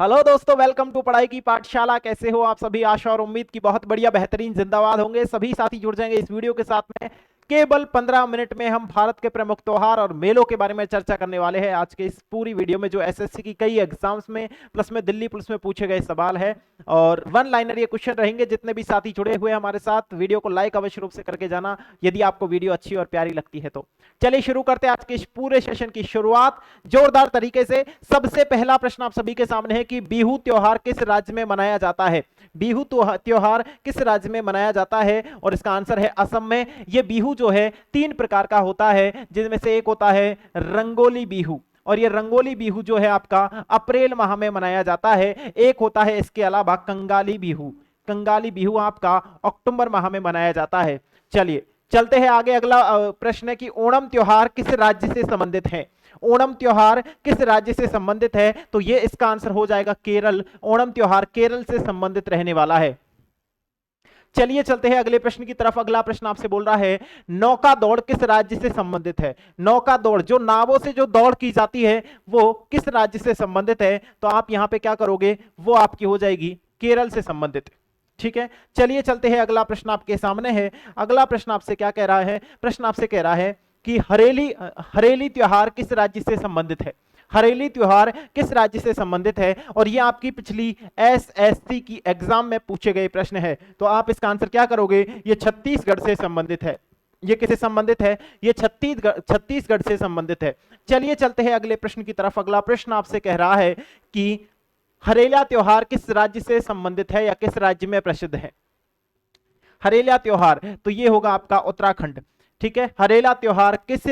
Hello दोस्तों, welcome to पढ़ाई की पाठशाला। कैसे हो आप सभी? आशा और उम्मीद की बहुत बढ़िया बेहतरीन जिंदाबाद होंगे। सभी साथी जुड़ जाएंगे इस वीडियो के साथ में। केवल 15 मिनट में हम भारत के प्रमुख त्योहार और मेलों के बारे में चर्चा करने वाले हैं आज के इस पूरी वीडियो में, जो एसएससी की कई एग्जाम्स में प्लस में दिल्ली पुलिस में पूछे गए सवाल है। और वन लाइनर ये क्वेश्चन रहेंगे। जितने भी साथी जुड़े हुए हैं हमारे साथ, वीडियो को लाइक अवश्य रूप से करके जाना यदि आपको वीडियो अच्छी और प्यारी लगती है तो। चलिए शुरू करते हैं आज के इस पूरे सेशन की शुरुआत जोरदार तरीके से। सबसे पहला प्रश्न आप सभी के सामने है कि बिहू त्योहार किस राज्य में मनाया जाता है? बिहू त्योहार किस राज्य में मनाया जाता है? और इसका आंसर है असम में। यह बिहू जो है 3 प्रकार का होता है, जिनमें से एक होता है रंगोली बिहू, और ये रंगोली बिहू जो है आपका अप्रैल माह में मनाया जाता है। एक होता है इसके अलावा कंगाली बिहू। कंगाली बिहू आपका अक्टूबर माह में मनाया जाता है। चलिए चलते हैं आगे। अगला प्रश्न है कि ओणम त्योहार किस राज्य से संबंधित है? ओणम त्योहार किस राज्य से संबंधित है? तो ये इसका आंसर हो जाएगा केरल। ओणम त्योहार केरल से संबंधित रहने वाला है। चलिए चलते हैं अगले प्रश्न की तरफ। अगला प्रश्न आपसे बोल रहा है नौका दौड़ किस राज्य से संबंधित है? नौका दौड़, जो नावों से जो दौड़ की जाती है, वो किस राज्य से संबंधित है? तो आप यहां पे क्या करोगे, वो आपकी हो जाएगी केरल से संबंधित। ठीक है, चलिए चलते हैं। अगला प्रश्न आपके सामने है। अगला प्रश्न आपसे क्या कह रहा है? प्रश्न आपसे कह रहा है कि हरेली त्योहार किस राज्य से संबंधित है? हरेली त्योहार किस राज्य से संबंधित है? और ये आपकी पिछली एसएससी की एग्जाम में पूछे गए प्रश्न है। तो आप इसका आंसर क्या करोगे? ये छत्तीसगढ़ से संबंधित है। ये किससे संबंधित है? ये छत्तीसगढ़ से संबंधित है। चलिए चलते हैं अगले प्रश्न की तरफ। अगला प्रश्न आपसे कह रहा है कि हरेला त्योहार किस राज्य से संबंधित है या किस राज्य में प्रसिद्ध है? हरेला त्योहार तो ये होगा आपका उत्तराखंड। ठीक है, हरेला त्योहार किस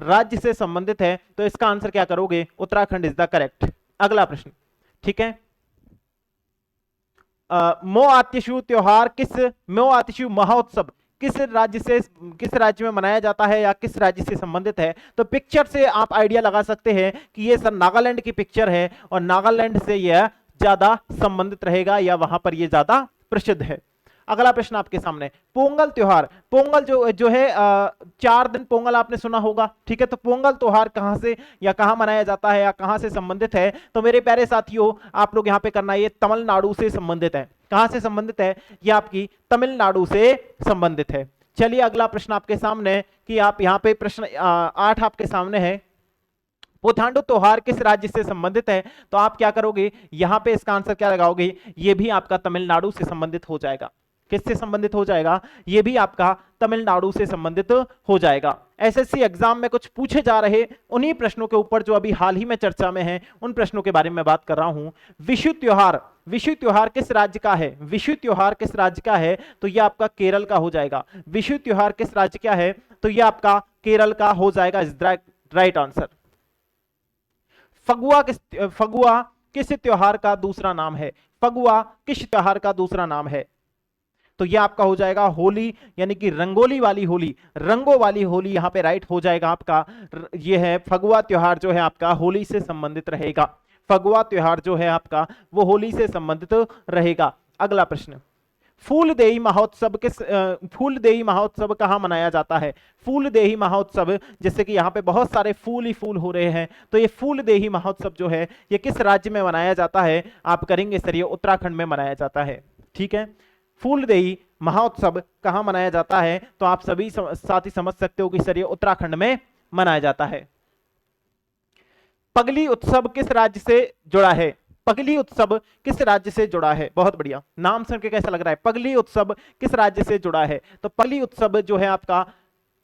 राज्य से संबंधित है? तो इसका आंसर क्या करोगे? Uttarakhand is the correct. अगला प्रश्न, ठीक है, मो आतिशु त्योहार मो आतिशु महोत्सव किस राज्य में मनाया जाता है या किस राज्य से संबंधित है? तो पिक्चर से आप आइडिया लगा सकते हैं कि ये सर नागालैंड की पिक्चर है और नागालैंड से यह ज्यादा संबंधित रहेगा या वहां पर यह ज्यादा प्रसिद्ध है। अगला प्रश्न आपके सामने, पोंगल त्योहार। पोंगल जो है 4 दिन पोंगल आपने सुना होगा। ठीक है, तो पोंगल त्योहार कहां से या कहां मनाया जाता है या कहां से संबंधित है? तो मेरे प्यारे साथियों, आप लोग यहां पे करना, ये तमिलनाडु से संबंधित है। कहां से संबंधित है? ये आपकी तमिलनाडु से संबंधित है। चलिए अगला प्रश्न आपके सामने कि आप यहां पे प्रश्न 8 आपके सामने है, पुथांडु त्योहार किस राज्य से संबंधित है? तो आप क्या करोगे, यहां पे इसका आंसर क्या लगाओगे? ये भी आपका तमिलनाडु से संबंधित हो जाएगा। किससे संबंधित हो जाएगा? ये भी आपका तमिलनाडु से संबंधित हो जाएगा। एसएससी एग्जाम में कुछ पूछे जा रहे उन्हीं प्रश्नों के ऊपर जो अभी हाल ही में चर्चा में है, उन प्रश्नों के बारे में बात कर रहा हूं। विशु त्योहार किस राज्य का है? विशु त्योहार किस राज्य का है? तो यह आपका केरल का हो जाएगा। विशु त्योहार किस राज्य का है? तो यह आपका केरल का हो जाएगा। Is right answer. फगुआ किस त्योहार का दूसरा नाम है? फगुआ किस त्योहार का दूसरा नाम है? तो ये आपका हो जाएगा होली, यानी कि रंगोली वाली होली, रंगों वाली होली यहां पे राइट हो जाएगा आपका। ये है फगुआ त्योहार जो है आपका होली से संबंधित रहेगा। फगुआ त्योहार जो है आपका वो होली से संबंधित रहेगा। अगला प्रश्न, फूलदेई महोत्सव कहां मनाया जाता है? फूलदेही महोत्सव, जैसे कि यहां पे बहुत सारे फूल ही फूल हो रहे हैं, तो ये फूलदेही महोत्सव जो है ये किस राज्य में मनाया जाता है? आप करेंगे सर ये उत्तराखंड में मनाया जाता है। ठीक है, फूलदेई महोत्सव कहां मनाया जाता है? तो आप सभी साथी समझ सकते हो कि सर ये उत्तराखंड में मनाया जाता है। पगली उत्सव किस राज्य से जुड़ा है? पगली उत्सव किस राज्य से जुड़ा है? बहुत बढ़िया, नाम सुन के कैसा लग रहा है? पगली उत्सव किस राज्य से जुड़ा है? तो पगली उत्सव जो है आपका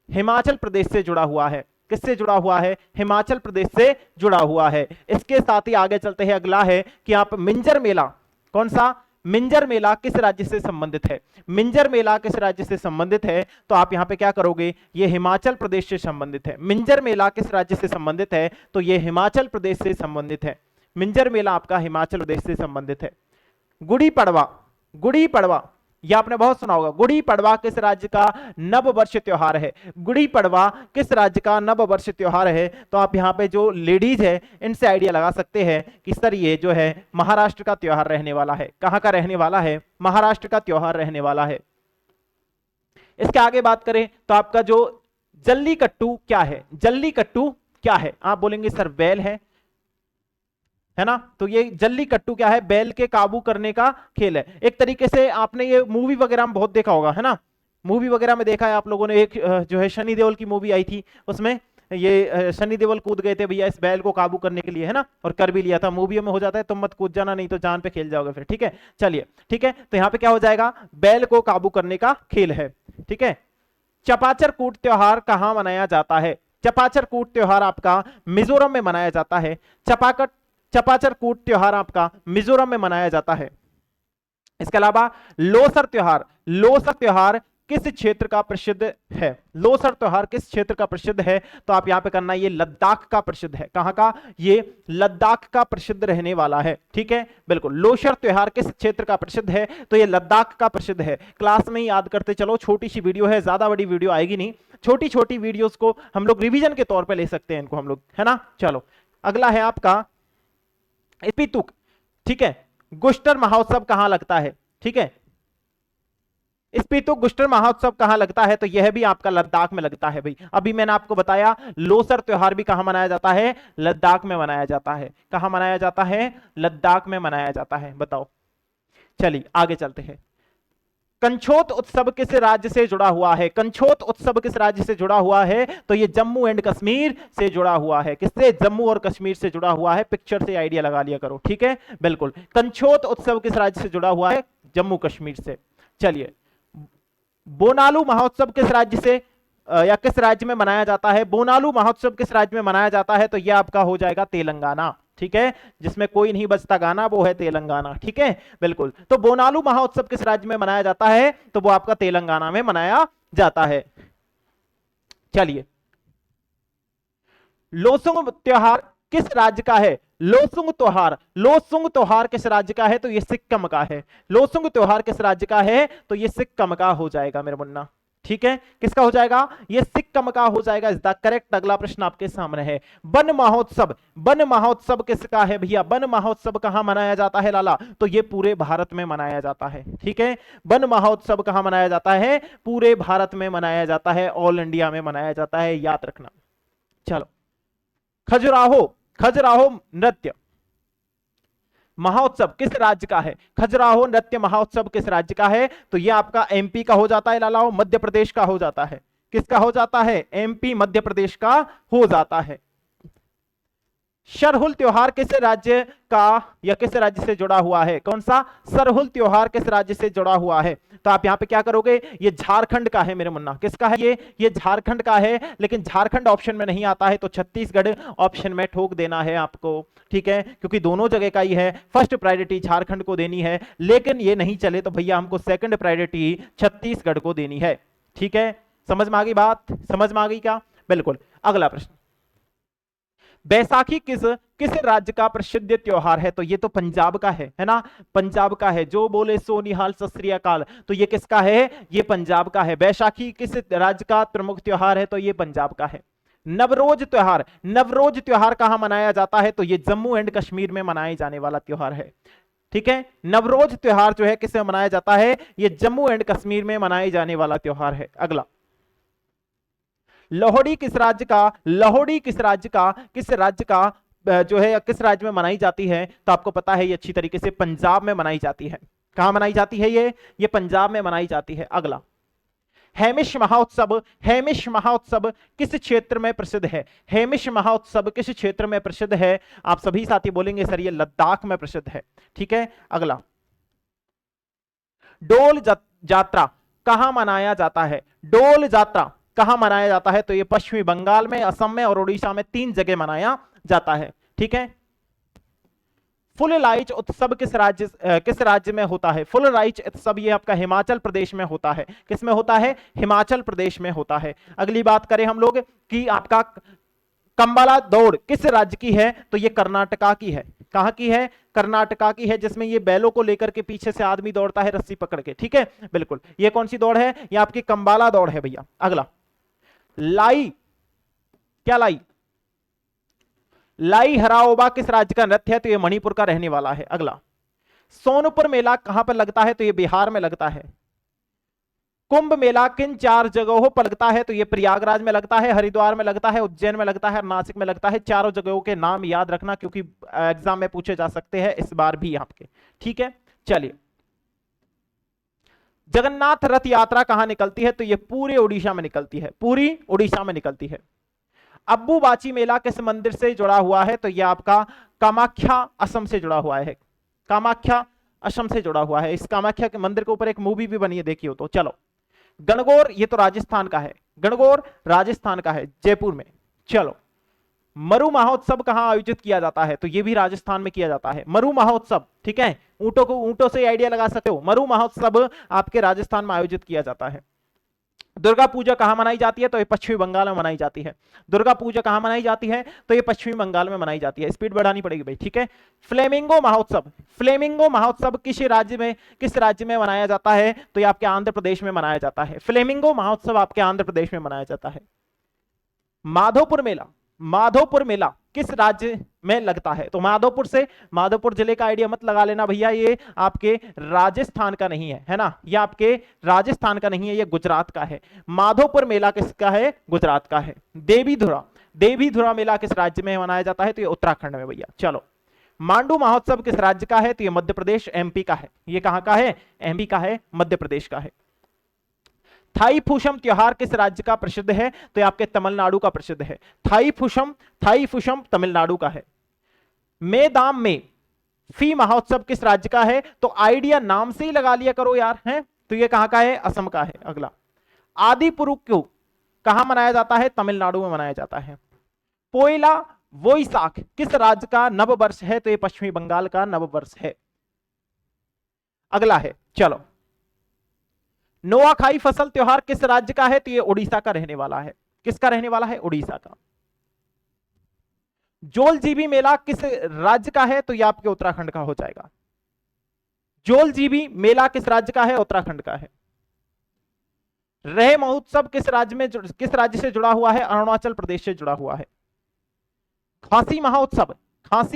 हिमाचल प्रदेश से जुड़ा हुआ है। किससे जुड़ा हुआ है? हिमाचल प्रदेश से जुड़ा हुआ है। इसके साथ ही आगे चलते हैं। अगला है कि आप मिंजर मेला, कौन सा? मिंजर मेला किस राज्य से संबंधित है? मिंजर मेला किस राज्य से संबंधित है? तो आप यहां पे क्या करोगे? ये हिमाचल प्रदेश से संबंधित है। मिंजर मेला किस राज्य से संबंधित है? तो ये हिमाचल प्रदेश से संबंधित है। मिंजर मेला आपका हिमाचल प्रदेश से संबंधित है। गुड़ी पड़वा, गुड़ी पड़वा यह आपने बहुत सुना होगा। गुड़ी पड़वा किस राज्य का नव वर्ष त्योहार है? गुड़ी पड़वा किस राज्य का नव वर्ष त्योहार है? तो आप यहां पे जो लेडीज है इनसे आइडिया लगा सकते हैं कि सर ये जो है महाराष्ट्र का त्योहार रहने वाला है। कहां का रहने वाला है? महाराष्ट्र का त्योहार रहने वाला है। इसके आगे बात करें तो आपका जो जल्लीकट्टू क्या है? जल्लीकट्टू क्या है? आप बोलेंगे सर बैल है। है ना। तो ये जल्लीकट्टू क्या है, बैल के काबू करने का खेल है। एक तरीके से आपने ये मूवी वगैरह में बहुत देखा होगा, है ना, मूवी वगैरह में देखा है आप लोगों ने। एक जो है शनि देओल की मूवी आई थी, उसमें ये शनि देओल कूद गए थे भैया इस बैल को काबू करने के लिए, है ना, और कर भी लिया था। मूवियों में हो जाता है तुम मत कूद जाना नहीं तो जान पे खेल जाओगे फिर, ठीक है। चलिए ठीक है, तो यहाँ पे क्या हो जाएगा, बैल को काबू करने का खेल है, ठीक है। चपाचर कूट त्योहार कहां मनाया जाता है? चपाचर कूट त्योहार आपका मिजोरम में मनाया जाता है। चपाचर कूट त्योहार आपका मिजोरम में मनाया जाता है। इसके अलावा लोसर त्योहार किस क्षेत्र का प्रसिद्ध है? लोसर त्योहार किस क्षेत्र का प्रसिद्ध है? तो आप यहां पे करना, ये लद्दाख का प्रसिद्ध है। कहां का? ये लद्दाख का प्रसिद्ध रहने वाला है, ठीक है, बिल्कुल। लोसर त्योहार किस क्षेत्र का प्रसिद्ध है? तो ये लद्दाख का प्रसिद्ध है। क्लास में ही याद करते चलो, छोटी सी वीडियो है, ज्यादा बड़ी वीडियो आएगी नहीं, छोटी छोटी वीडियोस को हम लोग रिवीजन के तौर पर ले सकते हैं इनको हम लोग, है ना। चलो अगला है आपका स्पीतुक, ठीक है। गुस्टर महोत्सव कहां लगता है? ठीक है, स्पीतुक गुस्टर महोत्सव कहां लगता है? तो यह भी आपका लद्दाख में लगता है भाई। अभी मैंने आपको बताया लोसर त्योहार भी कहां मनाया जाता है? लद्दाख में मनाया जाता है। कहां मनाया जाता है? लद्दाख में मनाया जाता है। बताओ, चलिए आगे चलते हैं। कंछोत उत्सव किस राज्य से जुड़ा हुआ है? कंछोत उत्सव किस राज्य से जुड़ा हुआ है? तो ये जम्मू एंड कश्मीर से जुड़ा हुआ है। किससे? जम्मू और कश्मीर से जुड़ा हुआ है। पिक्चर से आइडिया लगा लिया करो, ठीक है, बिल्कुल। कंछोत उत्सव किस राज्य से जुड़ा हुआ है? जम्मू कश्मीर से। चलिए, बोनालू महोत्सव किस राज्य से या किस राज्य में मनाया जाता है? बोनालू महोत्सव किस राज्य में मनाया जाता है? तो यह आपका हो जाएगा तेलंगाना, ठीक है, जिसमें कोई नहीं बचता गाना वो है तेलंगाना, ठीक है, बिल्कुल। तो बोनालू महोत्सव किस राज्य में मनाया जाता है? तो वो आपका तेलंगाना में मनाया जाता है। चलिए, लोसुंग त्योहार किस राज्य का है? लोसुंग त्योहार किस राज्य का है? तो ये सिक्किम का है। लोसुंग त्योहार किस राज्य का है? तो ये सिक्किम का हो जाएगा मेरे मुन्ना, ठीक है। किसका हो जाएगा? ये सिक्किम का हो जाएगा, इज द करेक्ट। अगला प्रश्न आपके सामने है, वन महोत्सव किसका है भैया? वन महोत्सव कहां मनाया जाता है लाला? तो ये पूरे भारत में मनाया जाता है, ठीक है। वन महोत्सव कहां मनाया जाता है? पूरे भारत में मनाया जाता है, ऑल इंडिया में मनाया जाता है, याद रखना। चलो, खजुराहो नृत्य महोत्सव किस राज्य का है? खजुराहो नृत्य महोत्सव किस राज्य का है? तो यह आपका एमपी का हो जाता है लालाओ, मध्य प्रदेश का हो जाता है। किसका हो जाता है? एमपी मध्य प्रदेश का हो जाता है। सरहुल त्योहार किस राज्य का या किस राज्य से जुड़ा हुआ है? कौन सा? सरहुल त्योहार किस राज्य से जुड़ा हुआ है? तो आप यहां पे क्या करोगे, ये झारखंड का है मेरे मुन्ना। किसका है ये झारखंड का है, लेकिन झारखंड ऑप्शन में नहीं आता है, तो छत्तीसगढ़ ऑप्शन में ठोक देना है आपको, ठीक है, क्योंकि दोनों जगह का ही है। फर्स्ट प्रायोरिटी झारखंड को देनी है, लेकिन ये नहीं चले तो भैया हमको सेकंड प्रायोरिटी छत्तीसगढ़ को देनी है, ठीक है। समझ में आ गई बात? समझ में आ गई क्या? बिल्कुल। अगला प्रश्न, बैसाखी किस राज्य का प्रसिद्ध त्योहार है? तो ये तो पंजाब का है ना, पंजाब का है। जो बोले सो निहाल सत श्री अकाल, तो ये किसका है? ये पंजाब का है। बैसाखी किस राज्य का प्रमुख त्योहार है? तो ये पंजाब का है। नवरोज त्योहार कहां मनाया जाता है? तो ये जम्मू एंड कश्मीर में मनाए जाने वाला त्योहार है, ठीक है। नवरोज त्योहार जो है किसमें मनाया जाता है? ये जम्मू एंड कश्मीर में मनाए जाने वाला त्योहार है। अगला, लोहड़ी किस राज्य का जो है किस राज्य में मनाई जाती है? तो आपको पता है ये अच्छी तरीके से पंजाब में मनाई जाती है। कहां मनाई जाती है? ये पंजाब में मनाई जाती है। अगला, हेमिश महोत्सव किस क्षेत्र में प्रसिद्ध है? हेमिश महोत्सव किस क्षेत्र में प्रसिद्ध है? आप सभी साथी बोलेंगे सर ये लद्दाख में प्रसिद्ध है, ठीक है। अगला, डोल यात्रा कहां मनाया जाता है? डोल यात्रा कहां मनाया जाता है? तो ये पश्चिमी बंगाल में, असम में और उड़ीसा में 3 जगह मनाया जाता है, ठीक है। फुलराइच उत्सव किस राज्य में होता है? फुलराइच उत्सव ये आपका हिमाचल प्रदेश में होता है। किस में होता है? हिमाचल प्रदेश में होता है। अगली बात करें हम लोग कि आपका कंबाला दौड़ किस राज्य की है? तो ये कर्नाटका की है। कहां की है? कर्नाटका की है, जिसमें ये बैलों को लेकर के पीछे से आदमी दौड़ता है रस्सी पकड़ के, ठीक है, बिल्कुल। ये कौन सी दौड़ है? ये आपकी कंबाला दौड़ है भैया। अगला, लाई हराओबा किस राज्य का नृत्य है? तो ये मणिपुर का रहने वाला है। अगला, सोनपुर मेला कहां पर लगता है? तो ये बिहार में लगता है। कुंभ मेला किन 4 जगहों पर लगता है? तो ये प्रयागराज में लगता है, हरिद्वार में लगता है, उज्जैन में लगता है, नासिक में लगता है। चारों जगहों के नाम याद रखना क्योंकि एग्जाम में पूछे जा सकते हैं इस बार भी आपके। ठीक है, चलिए। जगन्नाथ रथ यात्रा कहां निकलती है? तो ये पूरे उड़ीसा में निकलती है, पूरी उड़ीसा में निकलती है। अब्बू-बाची मेला किस मंदिर से जुड़ा हुआ है? तो यह आपका कामाख्या असम से जुड़ा हुआ है, कामाख्या असम से जुड़ा हुआ है। इस कामाख्या के मंदिर के ऊपर एक मूवी भी बनी है, देखिए। तो चलो, गणगौर ये तो राजस्थान का है, गणगौर राजस्थान का है, जयपुर में। चलो, मरु महोत्सव कहां आयोजित किया जाता है? तो ये भी राजस्थान में किया जाता है, मरु महोत्सव। ठीक है, ऊंटों से आइडिया लगा सकते हो। मरु महोत्सव आपके राजस्थान में आयोजित किया जाता है। दुर्गा पूजा कहां मनाई जाती है? तो ये पश्चिमी बंगाल में मनाई जाती है। दुर्गा पूजा कहां मनाई जाती है? तो ये पश्चिमी बंगाल में मनाई जाती है। स्पीड बढ़ानी पड़ेगी भाई। ठीक है, फ्लेमिंगो महोत्सव, फ्लेमिंगो महोत्सव किस राज्य में मनाया जाता है? तो ये आपके आंध्र प्रदेश में मनाया जाता है। फ्लेमिंगो महोत्सव आपके आंध्र प्रदेश में मनाया जाता है। माधोपुर मेला, माधोपुर मेला किस राज्य में लगता है? तो माधोपुर जिले का आइडिया मत लगा लेना भैया, ये आपके राजस्थान का नहीं है, है ना, ये आपके राजस्थान का नहीं है, ये गुजरात का है। माधोपुर मेला किसका है? गुजरात का है। देवीधुरा मेला किस राज्य में मनाया जाता है? तो ये उत्तराखंड में भैया। चलो, मांडू महोत्सव किस राज्य का है? तो ये मध्य प्रदेश, एमपी का है। ये कहां का है? एमपी का है, मध्य प्रदेश का है। थाईपुसम त्योहार किस राज्य का प्रसिद्ध है? तो ये आपके तमिलनाडु का प्रसिद्ध है। थाईपुसम तमिलनाडु का है। मेदाम में फी महोत्सव किस राज्य का है? तो आइडिया नाम से ही लगा लिया करो यार, है। तो ये कहां का है? असम का है। अगला, आदि पुरुष कहां मनाया जाता है? तमिलनाडु में मनाया जाता है। पोइला वोइसाख किस राज्य का नववर्ष है? तो ये पश्चिमी बंगाल का नववर्ष है। अगला है, चलो, नोआखाई फसल त्योहार किस राज्य का है? तो ये उड़ीसा का रहने वाला है। किसका रहने वाला है? उड़ीसा का। जोलजीबी मेला किस राज्य का है? तो ये आपके उत्तराखंड का हो जाएगा। जोलजीबी मेला किस राज्य का है? उत्तराखंड का है। रह महोत्सव किस राज्य से जुड़ा हुआ है? अरुणाचल प्रदेश से जुड़ा हुआ है। खांसी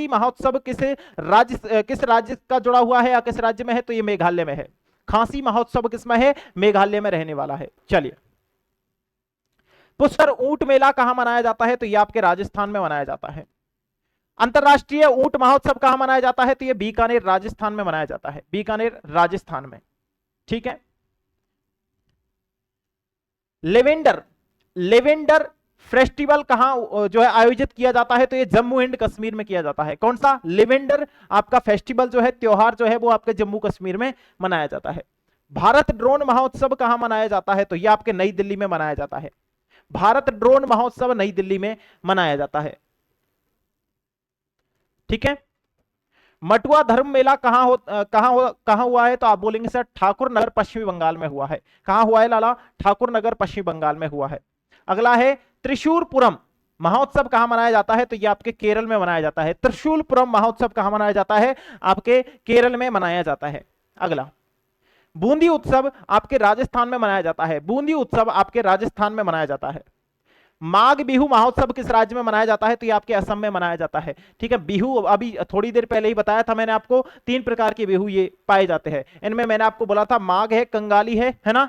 महोत्सव किस राज्य का जुड़ा हुआ है या किस राज्य में है? तो ये मेघालय में है। खांसी महोत्सव किसमें है? मेघालय में रहने वाला है। चलिए, पुष्कर ऊंट मेला कहां मनाया जाता है? तो ये आपके राजस्थान में मनाया जाता है। अंतरराष्ट्रीय ऊंट महोत्सव कहां मनाया जाता है? तो ये बीकानेर राजस्थान में मनाया जाता है, बीकानेर राजस्थान में। ठीक है, लेवेंडर फेस्टिवल कहां जो है आयोजित किया जाता है? तो ये जम्मू एंड कश्मीर में किया जाता है। कौन सा? लेवेंडर आपका फेस्टिवल जो है, त्योहार जो है, वो आपके जम्मू कश्मीर में मनाया जाता है। भारत ड्रोन महोत्सव कहां मनाया जाता है? तो ये आपके नई दिल्ली में मनाया जाता है। भारत ड्रोन महोत्सव नई दिल्ली में मनाया जाता है। ठीक है, मटुआ धर्म मेला कहां हुआ है? तो आप बोलेंगे सर ठाकुर नगर पश्चिमी बंगाल में हुआ है। कहां हुआ है लाला? ठाकुर नगर पश्चिमी बंगाल में हुआ है। अगला है, त्रिशूलपुरम महोत्सव कहां मनाया जाता है? तो ये आपके केरल में मनाया जाता है। त्रिशूलपुरम महोत्सव कहां मनाया जाता है? आपके केरल में मनाया जाता है। अगला, बूंदी उत्सव आपके राजस्थान में मनाया जाता है। बूंदी उत्सव आपके राजस्थान में मनाया जाता है। माघ बिहू महोत्सव किस राज्य में मनाया जाता है? तो ये आपके असम में मनाया जाता है। ठीक है, बिहू अभी थोड़ी देर पहले ही बताया था मैंने आपको, 3 प्रकार के बिहू ये पाए जाते हैं। इनमें मैंने आपको बोला था माघ है, कंगाली है ना,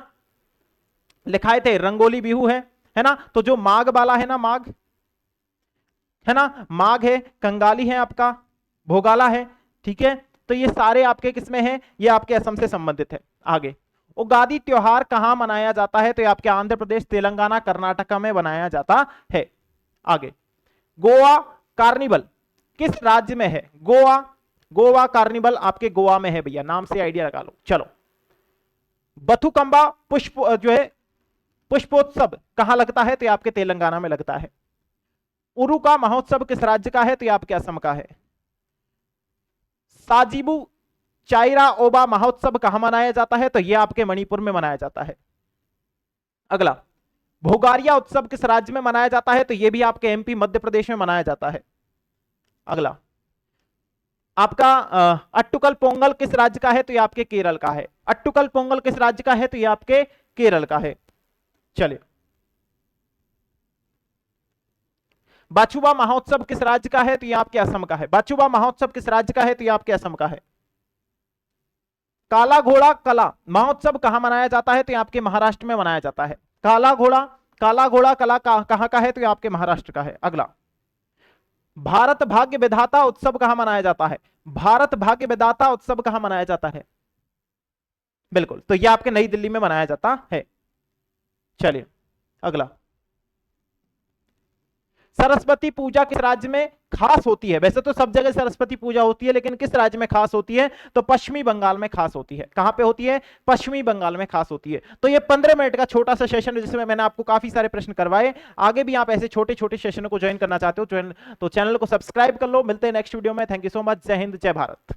लिखाए थे, रंगोली बिहू है ना। तो जो माघ वाला है ना, माघ है ना, माघ है, कंगाली है, आपका भोगाला है। ठीक है, तो ये सारे आपके किसमें हैं? ये आपके असम से संबंधित है। आगे, उगादी त्योहार कहां मनाया जाता है? तो ये आपके आंध्र प्रदेश, तेलंगाना, कर्नाटका में मनाया जाता है। आगे, गोवा कार्निवल किस राज्य में है? गोवा कार्निवल आपके गोवा में है भैया, नाम से आइडिया लगा लो। चलो, बथुकंबा पुष्पोत्सव कहां लगता है? तो ये आपके तेलंगाना में लगता है। उरुका महोत्सव किस राज्य का है? तो ये आपके असम का है। साजिबू चाइरा ओबा महोत्सव कहां मनाया जाता है? तो यह आपके मणिपुर में मनाया जाता है। अगला, भोगारिया उत्सव किस राज्य में मनाया जाता है? तो यह भी आपके एमपी मध्य प्रदेश में मनाया जाता है। अगला, आपका अट्टुकल पोंगल किस राज्य का है? तो यह आपके केरल का है। अट्टुकल पोंगल किस राज्य का है? तो यह आपके केरल का है। चलिए, बाछुबा महोत्सव किस राज्य का है? तो यह आपके असम का है। बाछुबा महोत्सव किस राज्य का है? तो यह आपके असम का है। काला घोड़ा कला महोत्सव कहां मनाया जाता है? तो ये आपके महाराष्ट्र में मनाया जाता है। काला घोड़ा कला कहां का है? तो ये आपके महाराष्ट्र का है। अगला, भारत भाग्य विधाता उत्सव कहां मनाया जाता है? भारत भाग्य विधाता उत्सव कहां मनाया जाता है? बिल्कुल, तो ये आपके नई दिल्ली में मनाया जाता है। चलिए अगला, सरस्वती पूजा किस राज्य में खास होती है? वैसे तो सब जगह सरस्वती पूजा होती है, लेकिन किस राज्य में खास होती है? तो पश्चिमी बंगाल में खास होती है। कहां पे होती है? पश्चिमी बंगाल में खास होती है। तो ये 15 मिनट का छोटा सा सेशन है, जिसमें मैंने आपको काफी सारे प्रश्न करवाए। आगे भी आप ऐसे छोटे छोटे सेशनों को ज्वाइन करना चाहते हो तो चैनल को सब्सक्राइब कर लो। मिलते हैं नेक्स्ट वीडियो में। Thank you so much. जय हिंद, जय भारत।